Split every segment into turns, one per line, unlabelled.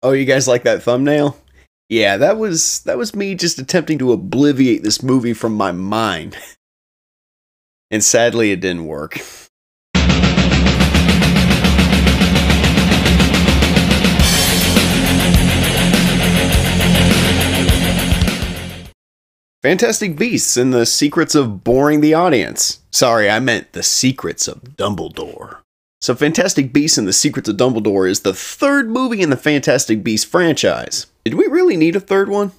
Oh, you guys like that thumbnail? Yeah, that was me just attempting to obliviate this movie from my mind. And sadly, it didn't work. Fantastic Beasts and the Secrets of Boring the Audience. Sorry, I meant The Secrets of Dumbledore. So Fantastic Beasts and the Secrets of Dumbledore is the third movie in the Fantastic Beasts franchise. Did we really need a third one?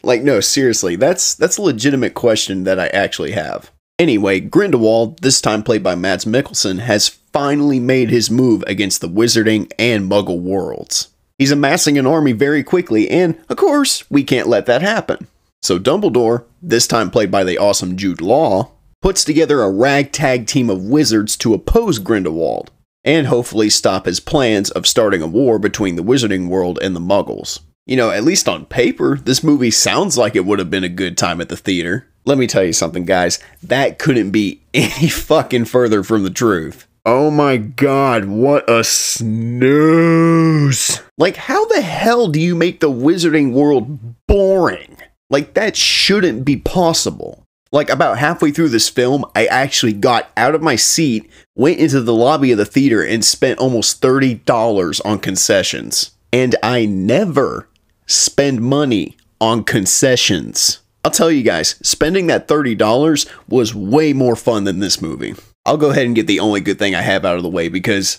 Like, no, seriously, that's a legitimate question that I actually have. Anyway, Grindelwald, this time played by Mads Mikkelsen, has finally made his move against the Wizarding and Muggle worlds. He's amassing an army very quickly, and, of course, we can't let that happen. So Dumbledore, this time played by the awesome Jude Law, puts together a ragtag team of wizards to oppose Grindelwald, and hopefully stop his plans of starting a war between the Wizarding world and the Muggles. You know, at least on paper, this movie sounds like it would have been a good time at the theater. Let me tell you something, guys, that couldn't be any fucking further from the truth. Oh my god, what a snooze. Like, how the hell do you make the Wizarding world boring? Like, that shouldn't be possible. Like, about halfway through this film, I actually got out of my seat, went into the lobby of the theater, and spent almost $30 on concessions. And I never spend money on concessions. I'll tell you guys, spending that $30 was way more fun than this movie. I'll go ahead and get the only good thing I have out of the way because,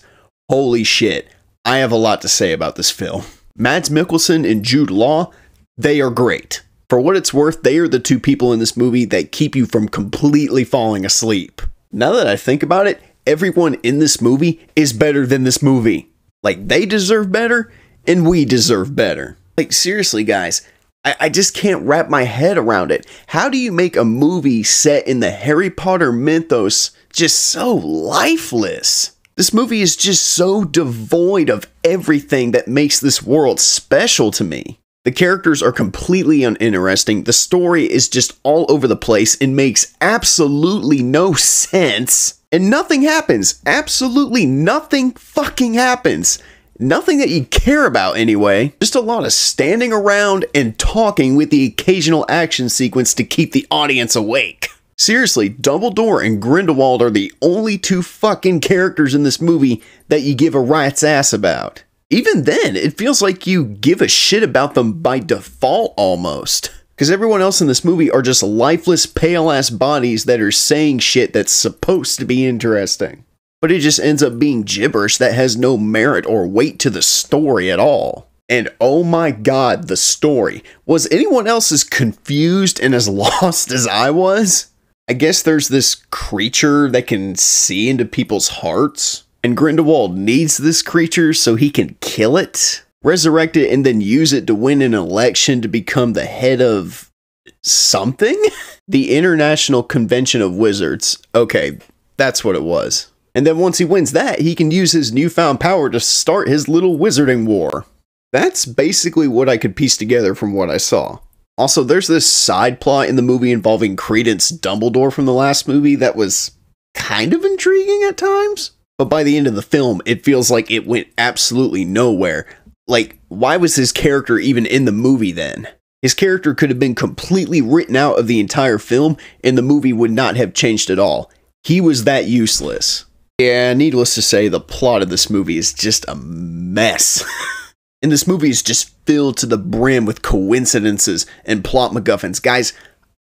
holy shit, I have a lot to say about this film. Mads Mikkelsen and Jude Law, they are great. For what it's worth, they are the two people in this movie that keep you from completely falling asleep. Now that I think about it, everyone in this movie is better than this movie. Like, they deserve better, and we deserve better. Like, seriously, guys, I just can't wrap my head around it. How do you make a movie set in the Harry Potter mythos just so lifeless? This movie is just so devoid of everything that makes this world special to me. The characters are completely uninteresting, the story is just all over the place and makes absolutely no sense, and nothing happens. Absolutely nothing fucking happens. Nothing that you care about anyway. Just a lot of standing around and talking with the occasional action sequence to keep the audience awake. Seriously, Dumbledore and Grindelwald are the only two fucking characters in this movie that you give a rat's ass about. Even then, it feels like you give a shit about them by default almost. Because everyone else in this movie are just lifeless, pale-ass bodies that are saying shit that's supposed to be interesting. But it just ends up being gibberish that has no merit or weight to the story at all. And oh my god, the story. Was anyone else as confused and as lost as I was? I guess there's this creature that can see into people's hearts. And Grindelwald needs this creature so he can kill it, resurrect it, and then use it to win an election to become the head of something? The International Convention of Wizards. Okay, that's what it was. And then once he wins that, he can use his newfound power to start his little wizarding war. That's basically what I could piece together from what I saw. Also, there's this side plot in the movie involving Credence Dumbledore from the last movie that was kind of intriguing at times. But by the end of the film, it feels like it went absolutely nowhere. Like, why was his character even in the movie then? His character could have been completely written out of the entire film, and the movie would not have changed at all. He was that useless. Yeah, needless to say, the plot of this movie is just a mess. And this movie is just filled to the brim with coincidences and plot MacGuffins. Guys,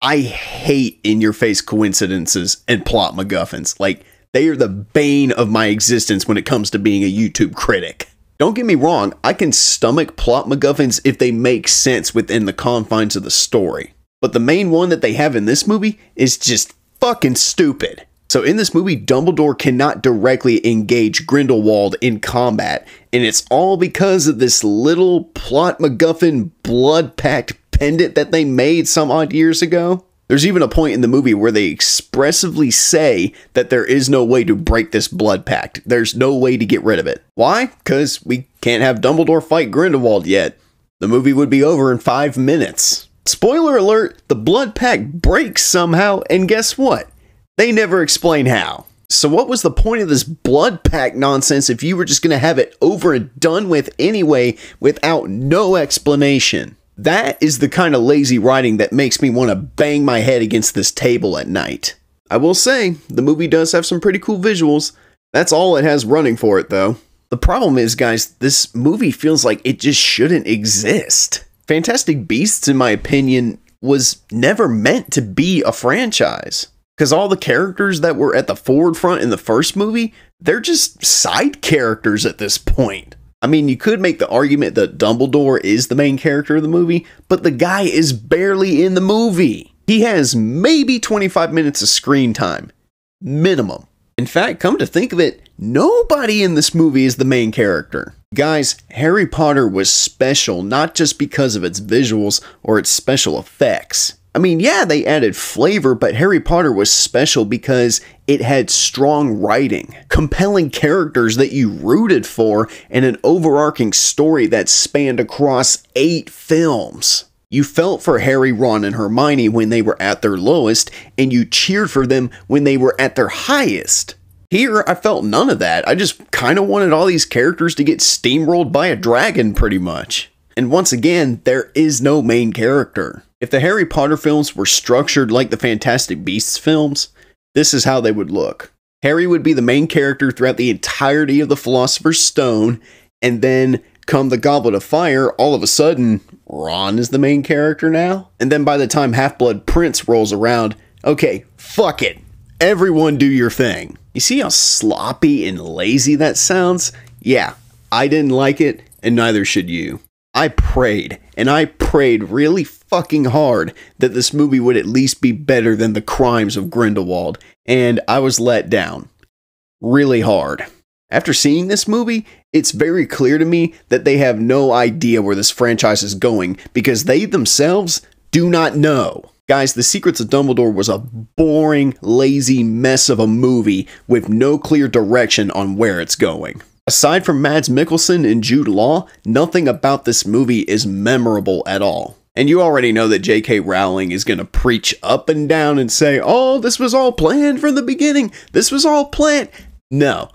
I hate in-your-face coincidences and plot MacGuffins. Like, they are the bane of my existence when it comes to being a YouTube critic. Don't get me wrong, I can stomach plot MacGuffins if they make sense within the confines of the story. But the main one that they have in this movie is just fucking stupid. So in this movie, Dumbledore cannot directly engage Grindelwald in combat, and it's all because of this little plot MacGuffin blood-packed pendant that they made some odd years ago. There's even a point in the movie where they expressively say that there is no way to break this blood pact. There's no way to get rid of it. Why? Because we can't have Dumbledore fight Grindelwald yet. The movie would be over in 5 minutes. Spoiler alert, the blood pact breaks somehow, and guess what? They never explain how. So what was the point of this blood pact nonsense if you were just going to have it over and done with anyway without no explanation? That is the kind of lazy writing that makes me want to bang my head against this table at night. I will say, the movie does have some pretty cool visuals. That's all it has running for it, though. The problem is, guys, this movie feels like it just shouldn't exist. Fantastic Beasts, in my opinion, was never meant to be a franchise. Because all the characters that were at the forefront in the first movie, they're just side characters at this point. I mean, you could make the argument that Dumbledore is the main character of the movie, but the guy is barely in the movie. He has maybe 25 minutes of screen time. Minimum. In fact, come to think of it, nobody in this movie is the main character. Guys, Harry Potter was special not just because of its visuals or its special effects. I mean, yeah, they added flavor, but Harry Potter was special because it had strong writing, compelling characters that you rooted for, and an overarching story that spanned across 8 films. You felt for Harry, Ron, and Hermione when they were at their lowest, and you cheered for them when they were at their highest. Here, I felt none of that. I just kind of wanted all these characters to get steamrolled by a dragon, pretty much. And once again, there is no main character. If the Harry Potter films were structured like the Fantastic Beasts films, this is how they would look. Harry would be the main character throughout the entirety of the Philosopher's Stone, and then come the Goblet of Fire, all of a sudden, Ron is the main character now? And then by the time Half-Blood Prince rolls around, okay, fuck it. Everyone do your thing. You see how sloppy and lazy that sounds? Yeah, I didn't like it, and neither should you. I prayed, and I prayed really fucking hard that this movie would at least be better than The Crimes of Grindelwald, and I was let down. Really hard. After seeing this movie, it's very clear to me that they have no idea where this franchise is going, because they themselves do not know. Guys, The Secrets of Dumbledore was a boring, lazy mess of a movie with no clear direction on where it's going. Aside from Mads Mikkelsen and Jude Law, nothing about this movie is memorable at all. And you already know that J.K. Rowling is going to preach up and down and say, oh, this was all planned from the beginning. This was all planned. No,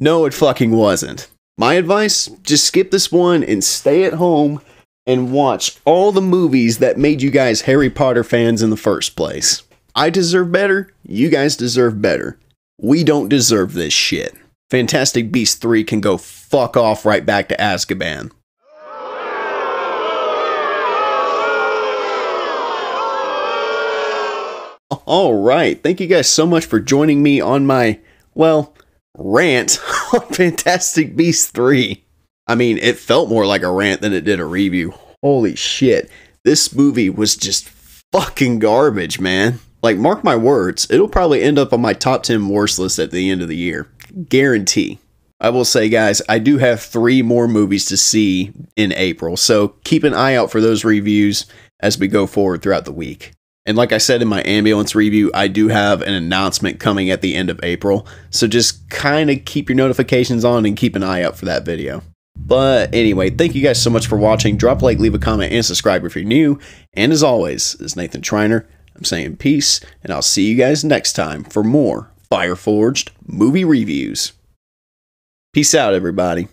it fucking wasn't. My advice, just skip this one and stay at home and watch all the movies that made you guys Harry Potter fans in the first place. I deserve better. You guys deserve better. We don't deserve this shit. Fantastic Beasts 3 can go fuck off right back to Azkaban. Alright, thank you guys so much for joining me on my, well, rant on Fantastic Beasts 3. I mean, it felt more like a rant than it did a review. Holy shit, this movie was just fucking garbage, man. Like, mark my words, it'll probably end up on my top 10 worst list at the end of the year. Guarantee. I will say, guys, I do have 3 more movies to see in April, so keep an eye out for those reviews as we go forward throughout the week. And like I said in my ambulance review, I do have an announcement coming at the end of April, so just kind of keep your notifications on and keep an eye out for that video. But anyway, thank you guys so much for watching. Drop a like, leave a comment, and subscribe if you're new. And as always, this is Nathan Triner. I'm saying peace, and I'll see you guys next time for more Fire Forged movie reviews. Peace out, everybody.